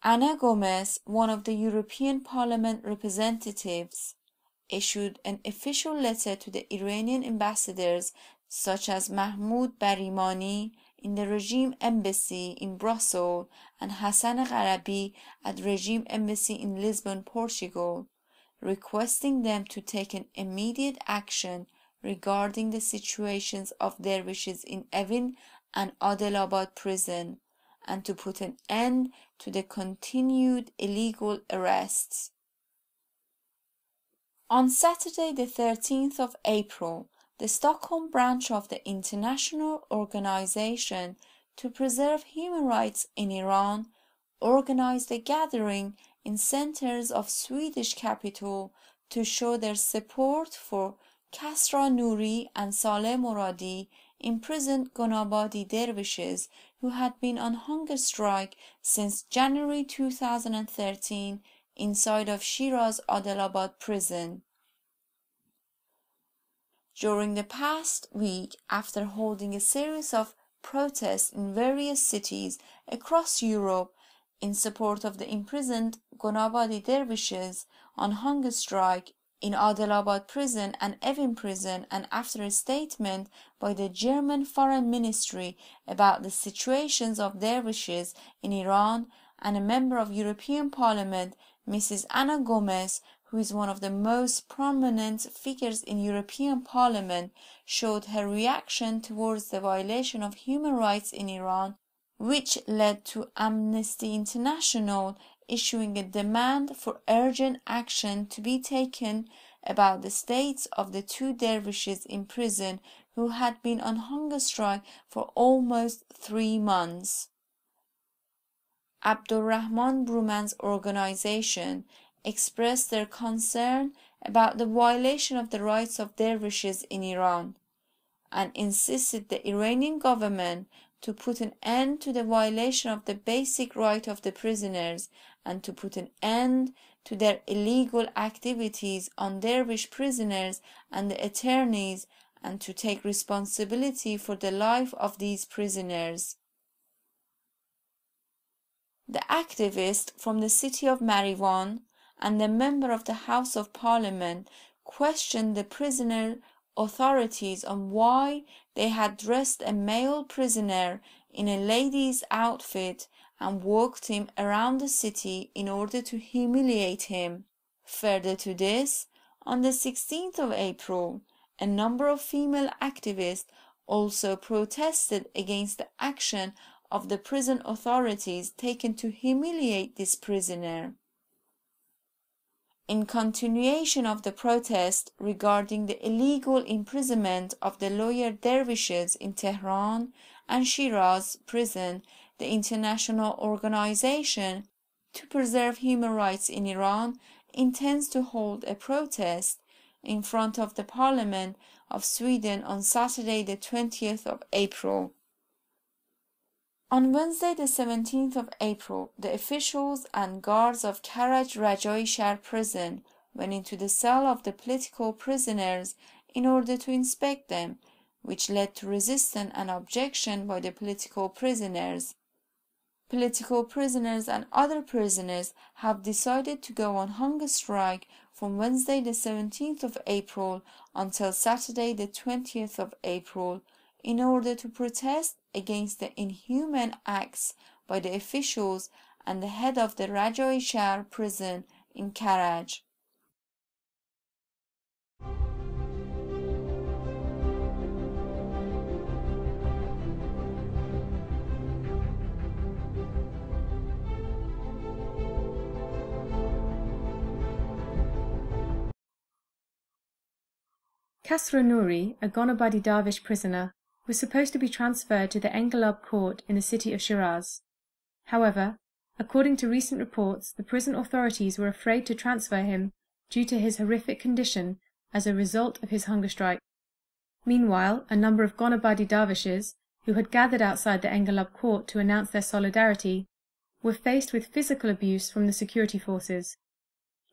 Ana Gomez, one of the European Parliament representatives, issued an official letter to the Iranian ambassadors such as Mahmoud Barimani in the regime embassy in Brussels and Hassan Gharabi at regime embassy in Lisbon, Portugal, requesting them to take an immediate action regarding the situations of dervishes in Evin and Adilabad prison, and to put an end to the continued illegal arrests. On Saturday the 13th of April, the Stockholm branch of the International Organization to Preserve Human Rights in Iran organized a gathering in centers of Swedish capital to show their support for Kasra Nouri and Saleh Moradi, imprisoned Gonabadi dervishes who had been on hunger strike since January 2013 inside of Shiraz Adilabad prison. During the past week, after holding a series of protests in various cities across Europe in support of the imprisoned Gonabadi dervishes on hunger strike in Adilabad prison and Evin prison, and after a statement by the German Foreign Ministry about the situations of dervishes in Iran, and a member of European Parliament, Mrs. Ana Gomez, who is one of the most prominent figures in European Parliament, showed her reaction towards the violation of human rights in Iran, which led to Amnesty International issuing a demand for urgent action to be taken about the states of the two dervishes in prison who had been on hunger strike for almost 3 months. Abdulrahman Bruman's organization expressed their concern about the violation of the rights of dervishes in Iran and insisted the Iranian government to put an end to the violation of the basic right of the prisoners and to put an end to their illegal activities on dervish prisoners and the attorneys, and to take responsibility for the life of these prisoners. The activist from the city of Marivan and the member of the House of Parliament questioned the prisoner authorities on why they had dressed a male prisoner in a lady's outfit and walked him around the city in order to humiliate him. Further to this, on the 16th of April, a number of female activists also protested against the action of the prison authorities taken to humiliate this prisoner. In continuation of the protest regarding the illegal imprisonment of the lawyer dervishes in Tehran and Shiraz prison, the International Organization to Preserve Human Rights in Iran intends to hold a protest in front of the Parliament of Sweden on Saturday the 20th of April. On Wednesday the 17th of April, the officials and guards of Karaj Rajai Shar prison went into the cell of the political prisoners in order to inspect them, which led to resistance and objection by the political prisoners. Political prisoners and other prisoners have decided to go on hunger strike from Wednesday the 17th of April until Saturday the 20th of April in order to protest against the inhuman acts by the officials and the head of the Rajai Shar prison in Karaj. Kasra Nouri, a Gonabadi Darvish prisoner, was supposed to be transferred to the Engelab court in the city of Shiraz. However, according to recent reports, the prison authorities were afraid to transfer him due to his horrific condition as a result of his hunger strike. Meanwhile, a number of Gonabadi Darvishes, who had gathered outside the Engelab court to announce their solidarity, were faced with physical abuse from the security forces,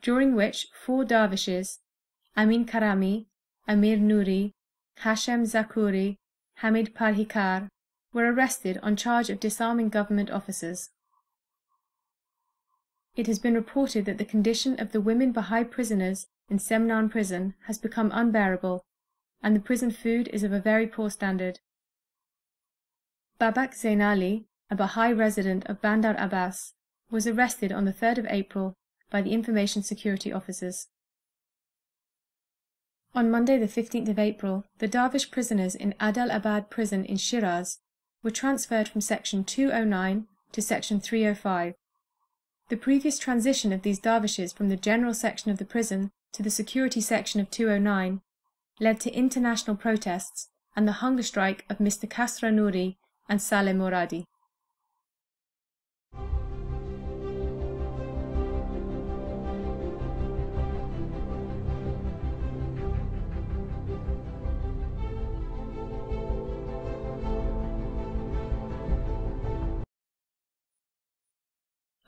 during which 4 Darvishes, Amin Karami, Amir Nouri, Hashem Zakuri, Hamid Parhikar, were arrested on charge of disarming government officers. It has been reported that the condition of the women Baha'i prisoners in Semnan prison has become unbearable, and the prison food is of a very poor standard. Babak Zainali, a Baha'i resident of Bandar Abbas, was arrested on the 3rd of April by the Information Security Officers. On Monday the 15th of April, the Darwish prisoners in Adal Abad prison in Shiraz were transferred from Section 209 to Section 305. The previous transition of these Darwishes from the general section of the prison to the security section of 209 led to international protests and the hunger strike of Mr. Kasra Nouri and Saleh Moradi.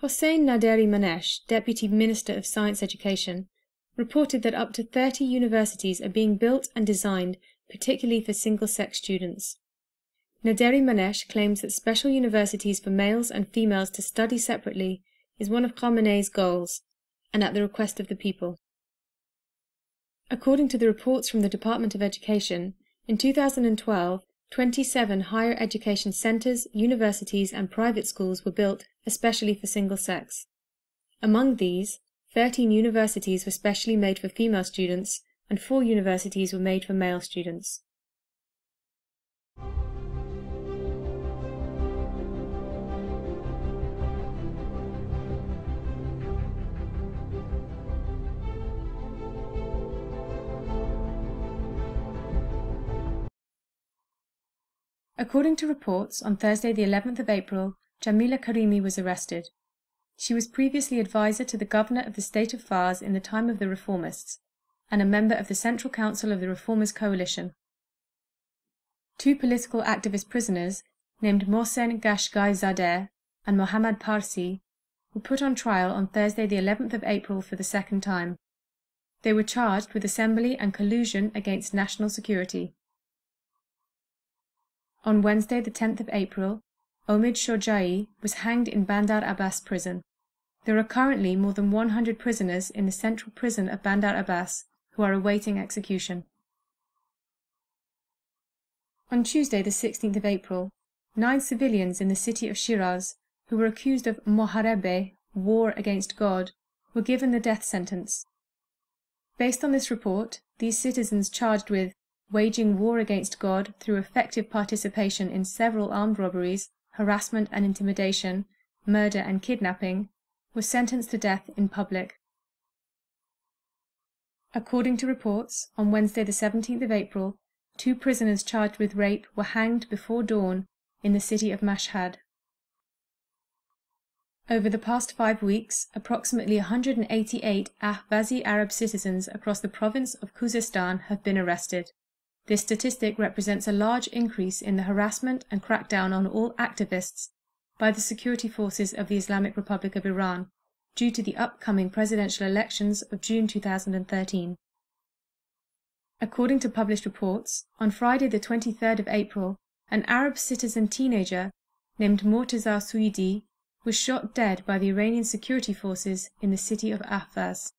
Hossein Naderi Manesh, Deputy Minister of Science Education, reported that up to 30 universities are being built and designed particularly for single-sex students. Naderi Manesh claims that special universities for males and females to study separately is one of Khamenei's goals, and at the request of the people. According to the reports from the Department of Education, in 2012, 27 higher education centres, universities and private schools were built especially for single-sex. Among these, 13 universities were specially made for female students and 4 universities were made for male students. According to reports, on Thursday the 11th of April, Jamila Karimi was arrested. She was previously advisor to the governor of the state of Fars in the time of the Reformists, and a member of the Central Council of the Reformers Coalition. 2 political activist prisoners, named Mohsen Gashgai Zadeh and Mohammad Parsi, were put on trial on Thursday the 11th of April for the second time. They were charged with assembly and collusion against national security. On Wednesday the 10th of April, Omid Shojai was hanged in Bandar Abbas prison. There are currently more than 100 prisoners in the central prison of Bandar Abbas who are awaiting execution. On Tuesday the 16th of April, 9 civilians in the city of Shiraz, who were accused of Moharebe, war against God, were given the death sentence. Based on this report, these citizens charged with waging war against God through effective participation in several armed robberies, harassment and intimidation, murder and kidnapping, were sentenced to death in public. According to reports, on Wednesday the 17th of April, 2 prisoners charged with rape were hanged before dawn in the city of Mashhad. Over the past 5 weeks, approximately 188 Ahvazi Arab citizens across the province of Khuzestan have been arrested. This statistic represents a large increase in the harassment and crackdown on all activists by the security forces of the Islamic Republic of Iran due to the upcoming presidential elections of June 2013. According to published reports, on Friday the 23rd of April, an Arab citizen teenager named Mortaza Suidi was shot dead by the Iranian security forces in the city of Ahvaz.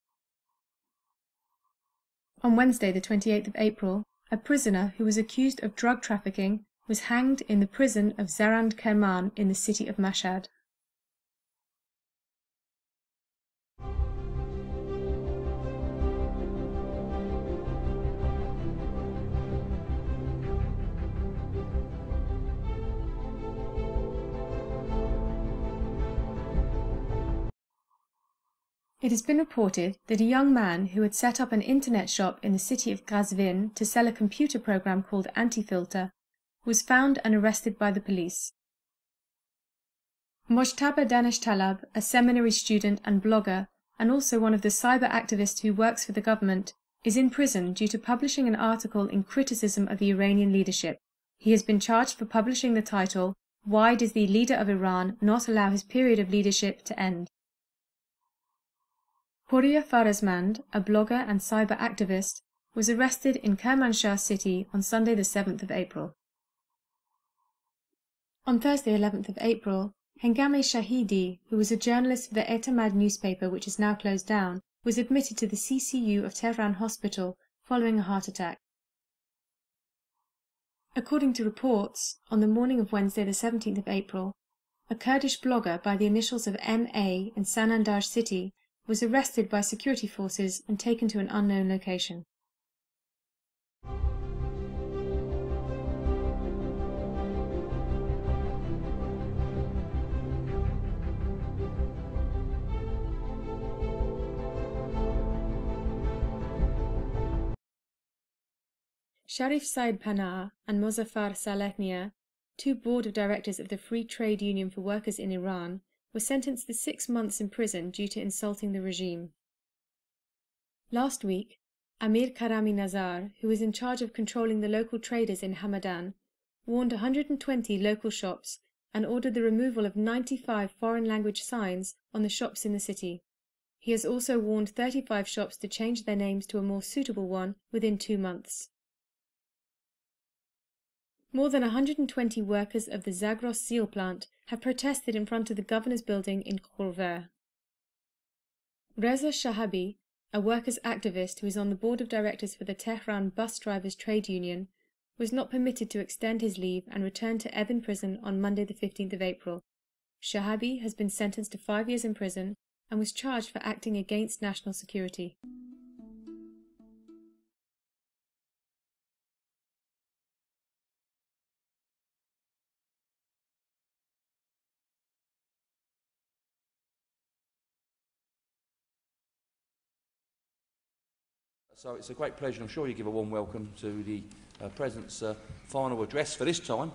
On Wednesday the 28th of April, a prisoner who was accused of drug trafficking was hanged in the prison of Zarand Kerman in the city of Mashhad. It has been reported that a young man who had set up an internet shop in the city of Qazvin to sell a computer program called Antifilter was found and arrested by the police. Mojtaba Danish Talab, a seminary student and blogger, and also one of the cyber activists who works for the government, is in prison due to publishing an article in criticism of the Iranian leadership. He has been charged for publishing the title, "Why Does the Leader of Iran Not Allow His Period of Leadership to End?" Huriya Farazmand, a blogger and cyber activist, was arrested in Kermanshah city on Sunday the 7th of April. On Thursday 11th of April, Hengame Shahidi, who was a journalist for the Etamad newspaper which is now closed down, was admitted to the CCU of Tehran hospital following a heart attack. According to reports, on the morning of Wednesday the 17th of April, a Kurdish blogger by the initials of MA in Sanandaj city was arrested by security forces and taken to an unknown location. Sharif Said Panah and Mozaffar Salehnia, two board of directors of the Free Trade Union for Workers in Iran, were sentenced to 6 months in prison due to insulting the regime. Last week, Amir Karami Nazar, who was in charge of controlling the local traders in Hamadan, warned 120 local shops and ordered the removal of 95 foreign language signs on the shops in the city. He has also warned 35 shops to change their names to a more suitable one within 2 months. More than 120 workers of the Zagros seal plant have protested in front of the governor's building in Khorver. Reza Shahabi, a workers' activist who is on the board of directors for the Tehran Bus Drivers Trade Union, was not permitted to extend his leave and returned to Evin prison on Monday the 15th of April. Shahabi has been sentenced to 5 years in prison and was charged for acting against national security. So it's a great pleasure, I'm sure you give a warm welcome to the President's final address for this time,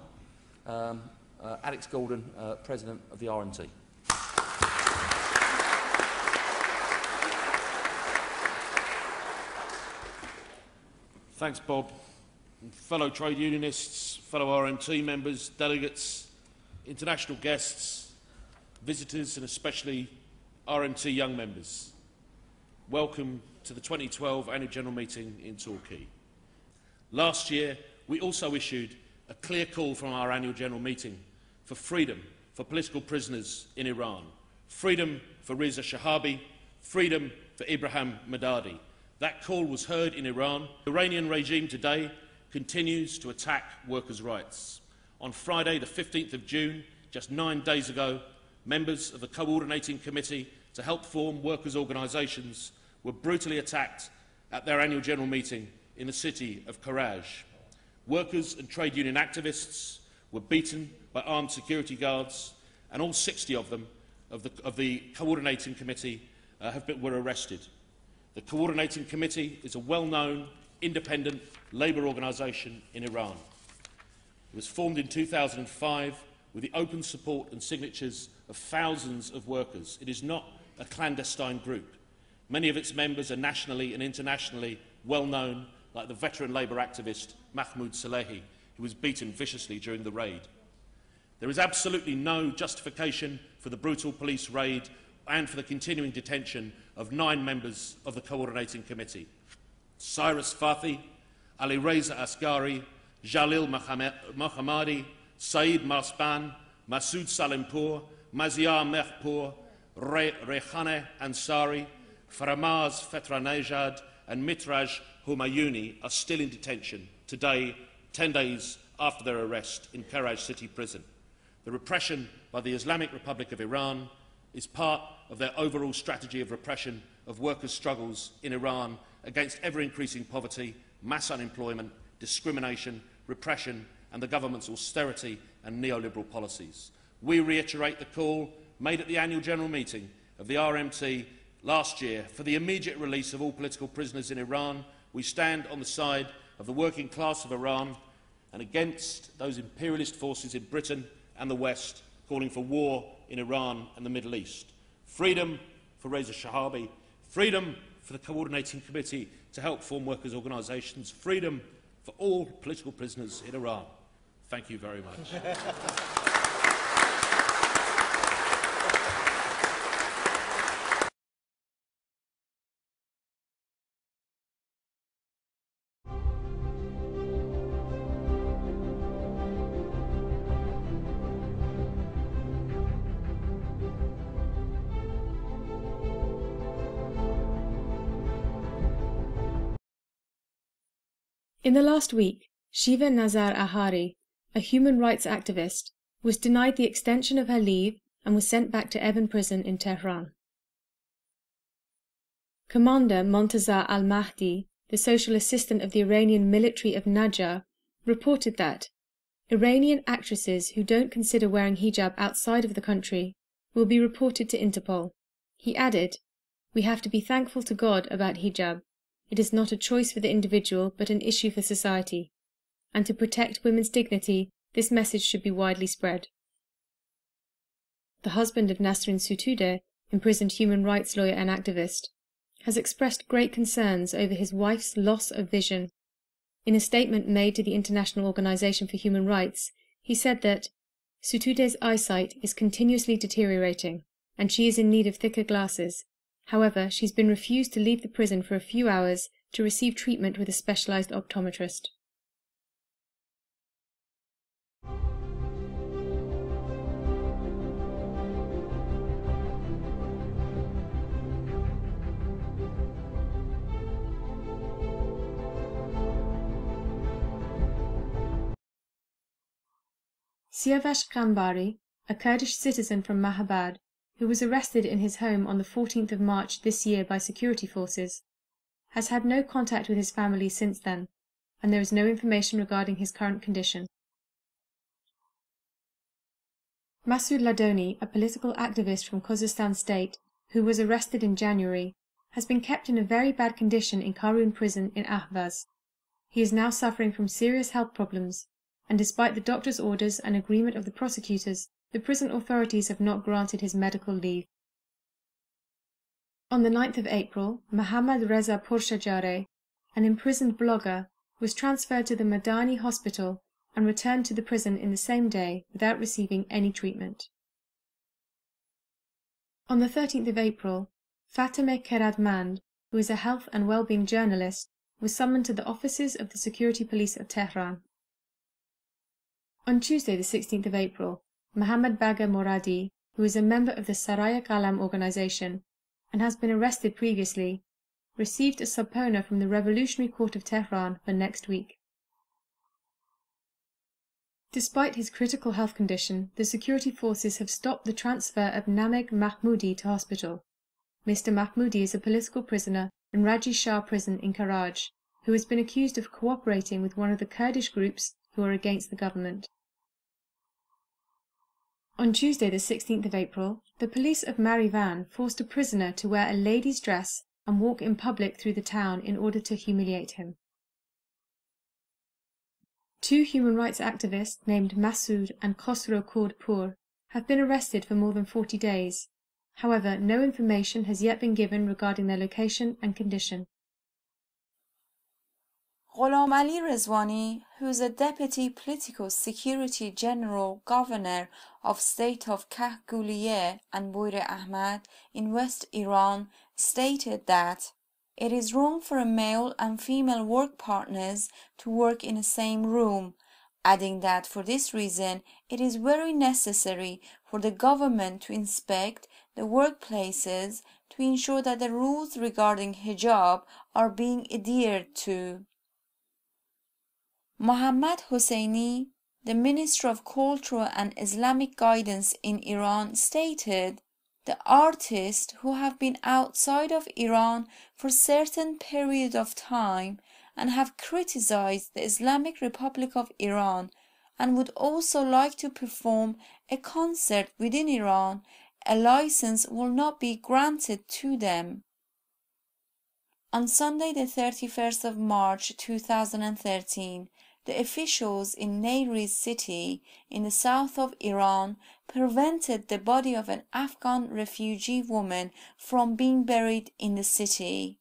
Alex Gordon, President of the RMT. Thanks, Bob. And fellow trade unionists, fellow RMT members, delegates, international guests, visitors and especially RMT young members, welcome to the 2012 Annual General Meeting in Torquay. Last year, we also issued a clear call from our Annual General Meeting for freedom for political prisoners in Iran, freedom for Reza Shahabi, freedom for Ibrahim Madadi. That call was heard in Iran. The Iranian regime today continues to attack workers' rights. On Friday, the 15th of June, just 9 days ago, members of the Coordinating Committee to help form workers' organisations were brutally attacked at their annual general meeting in the city of Karaj. Workers and trade union activists were beaten by armed security guards, and all 60 of them of the Coordinating Committee were arrested. The Coordinating Committee is a well-known, independent labour organisation in Iran. It was formed in 2005 with the open support and signatures of thousands of workers. It is not a clandestine group. Many of its members are nationally and internationally well known, like the veteran labour activist Mahmoud Salehi, who was beaten viciously during the raid. There is absolutely no justification for the brutal police raid and for the continuing detention of 9 members of the Coordinating Committee: Cyrus Fathi, Ali Reza Asghari, Jalil Mohammadi, Saeed Marsban, Masood Salimpour, Maziar Mehpour, Rehane Ansari, Faramaz Fetranejad and Mitraj Humayuni are still in detention today, 10 days after their arrest in Karaj City Prison. The repression by the Islamic Republic of Iran is part of their overall strategy of repression of workers' struggles in Iran against ever-increasing poverty, mass unemployment, discrimination, repression and the government's austerity and neoliberal policies. We reiterate the call made at the Annual General Meeting of the RMT last year for the immediate release of all political prisoners in Iran. We stand on the side of the working class of Iran and against those imperialist forces in Britain and the West calling for war in Iran and the Middle East. Freedom for Reza Shahabi, freedom for the Coordinating Committee to help form workers' organisations, freedom for all political prisoners in Iran. Thank you very much. In the last week, Shiva Nazar Ahari, a human rights activist, was denied the extension of her leave and was sent back to Evin prison in Tehran. Commander Montazar al-Mahdi, the social assistant of the Iranian military of Najjar, reported that Iranian actresses who don't consider wearing hijab outside of the country will be reported to Interpol. He added, "We have to be thankful to God about hijab. It is not a choice for the individual but an issue for society. And to protect women's dignity, this message should be widely spread." The husband of Nasrin Sotoudeh, imprisoned human rights lawyer and activist, has expressed great concerns over his wife's loss of vision. In a statement made to the International Organization for Human Rights, he said that Sotoudeh's eyesight is continuously deteriorating, and she is in need of thicker glasses. However, she's been refused to leave the prison for a few hours to receive treatment with a specialized optometrist. Siavash Kambari, a Kurdish citizen from Mahabad, who was arrested in his home on the 14th of March this year by security forces, has had no contact with his family since then, and there is no information regarding his current condition. Masoud Ladoni, a political activist from Khuzestan state, who was arrested in January, has been kept in a very bad condition in Karun prison in Ahvaz. He is now suffering from serious health problems, and despite the doctor's orders and agreement of the prosecutors, the prison authorities have not granted his medical leave. On the 9th of April, Mohammad Reza Pourshajare, an imprisoned blogger, was transferred to the Madani hospital and returned to the prison in the same day without receiving any treatment. On the 13th of April, Fatemeh Keradmand, who is a health and well-being journalist, was summoned to the offices of the security police of Tehran. On Tuesday, the 16th of April, Mohammad Bagha Moradi, who is a member of the Saraya Qalam organization and has been arrested previously, received a subpoena from the Revolutionary Court of Tehran for next week. Despite his critical health condition, the security forces have stopped the transfer of Nameg Mahmoudi to hospital. Mr. Mahmoudi is a political prisoner in Raji Shah prison in Karaj, who has been accused of cooperating with one of the Kurdish groups who are against the government. On Tuesday, the 16th of April, the police of Marivan forced a prisoner to wear a lady's dress and walk in public through the town in order to humiliate him. Two human rights activists named Masoud and Khosrow Kurdpur have been arrested for more than 40 days. However, no information has yet been given regarding their location and condition. Ghulam Ali Rezvani, who is a Deputy Political Security General Governor of State of Kahguliye and Boyre Ahmad in West Iran, stated that it is wrong for a male and female work partners to work in the same room, adding that for this reason it is very necessary for the government to inspect the workplaces to ensure that the rules regarding hijab are being adhered to. Mohammad Hosseini, the Minister of Culture and Islamic Guidance in Iran, stated, "The artists who have been outside of Iran for certain period of time and have criticized the Islamic Republic of Iran and would also like to perform a concert within Iran, a license will not be granted to them." On Sunday, the 31st of March 2013, the officials in Nayriz city in the south of Iran prevented the body of an Afghan refugee woman from being buried in the city.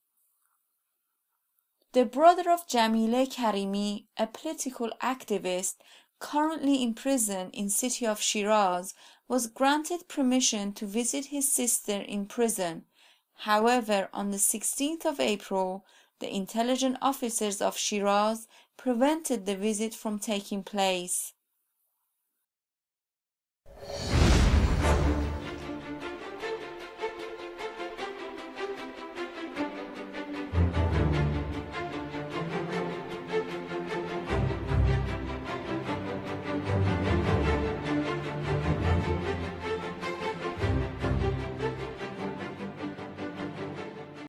The brother of Jamileh Karimi, a political activist currently in prison in city of Shiraz, was granted permission to visit his sister in prison. However, on the 16th of April, the intelligence officers of Shiraz prevented the visit from taking place.